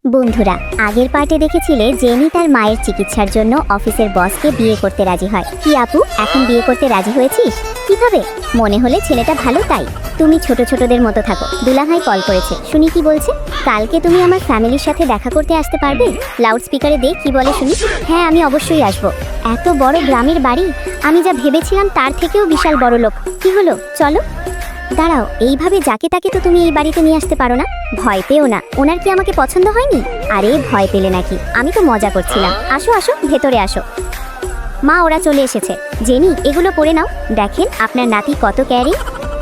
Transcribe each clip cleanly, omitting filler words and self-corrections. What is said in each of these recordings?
বন্ধুরা, আগের পার্টে দেখেছিলে জেনি তার মায়ের চিকিৎসার জন্য অফিসের বসকে বিয়ে করতে রাজি হয়। কি আপু, এখন বিয়ে করতে রাজি হয়েছিস? কিভাবে? মনে হলে ছেলেটা ভালো তাই। তুমি ছোট ছোটদের মতো থাকো। দুলাভাই কল করেছে, শুনি কি বলছে। কালকে তুমি আমার ফ্যামিলির সাথে দেখা করতে আসতে পারবে? লাউড স্পিকারে দে কি বলে শুনি। হ্যাঁ, আমি অবশ্যই আসবো। এত বড় গ্রামের বাড়ি, আমি যা ভেবেছিলাম তার থেকেও বিশাল বড় লোক। কি হলো, চলো। দাঁড়াও, এইভাবে যাকে তাকে তো তুমি এই বাড়িতে নিয়ে আসতে পারো না। ভয় পেও না, ওনার কি আমাকে পছন্দ হয়নি? আরে ভয় পেলে নাকি, আমি তো মজা করছিলাম। আসো আসো, ভেতরে আসো। মা, ওরা চলে এসেছে। জেনি, এগুলো পরে নাও। দেখেন আপনার নাতি কত ক্যারি।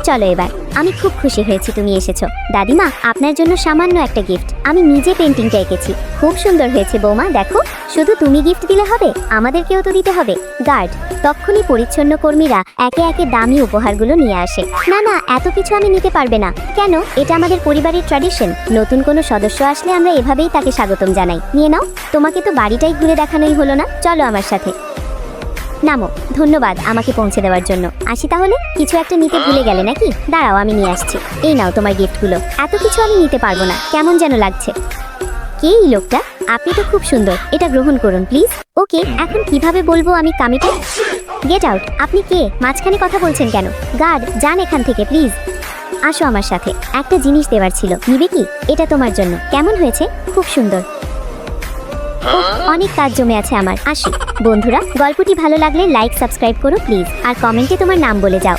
চলো এবার। আমি খুব খুশি হয়েছি তুমি এসেছো। দাদিমা, আপনার জন্য সামান্য একটা গিফট। আমি নিজে পেন্টিংটা এঁকেছি। খুব সুন্দর হয়েছে বৌমা, দেখো। শুধু তুমি গিফট দিলে হবে, আমাদেরকেও তো দিতে হবে। গার্ড, তক্ষুনি পরিচ্ছন্ন কর্মীরা একে একে দামি উপহারগুলো নিয়ে আসে। না না, এত কিছু আমি নিতে পারবে না। কেন? এটা আমাদের পরিবারের ট্র্যাডিশন। নতুন কোনো সদস্য আসলে আমরা এভাবেই তাকে স্বাগতম জানাই। নিয়ে নাও। তোমাকে তো বাড়িটাই ঘুরে দেখানোই হলো না, চলো আমার সাথে। নামো। ধন্যবাদ আমাকে পৌঁছে দেওয়ার জন্য। আসি তাহলে। কিছু একটা নিতে ভুলে গেলে নাকি? দাঁড়াও, আমি নিয়ে আসছি। এই নাও তোমার গিফটগুলো। এত কিছু আমি নিতে পারবো না, কেমন যেন লাগছে। কে এই লোকটা? আপনি তো খুব সুন্দর, এটা গ্রহণ করুন প্লিজ। ওকে, এখন কিভাবে বলবো আমি কামিটা? Get out. আপনি কে? মাঝখানে কথা বলছেন কেন? গার্ড, যান এখান থেকে প্লিজ। আসো আমার সাথে। একটা জিনিস দেওয়ার ছিল, নিবে কি? এটা তোমার জন্য। কেমন হয়েছে? খুব সুন্দর। অনেক কাজ জমে আছে আমার, আসি। বন্ধুরা, গল্পটি ভালো লাগলে লাইক সাবস্ক্রাইব করো প্লিজ, আর কমেন্টে তোমার নাম বলে যাও।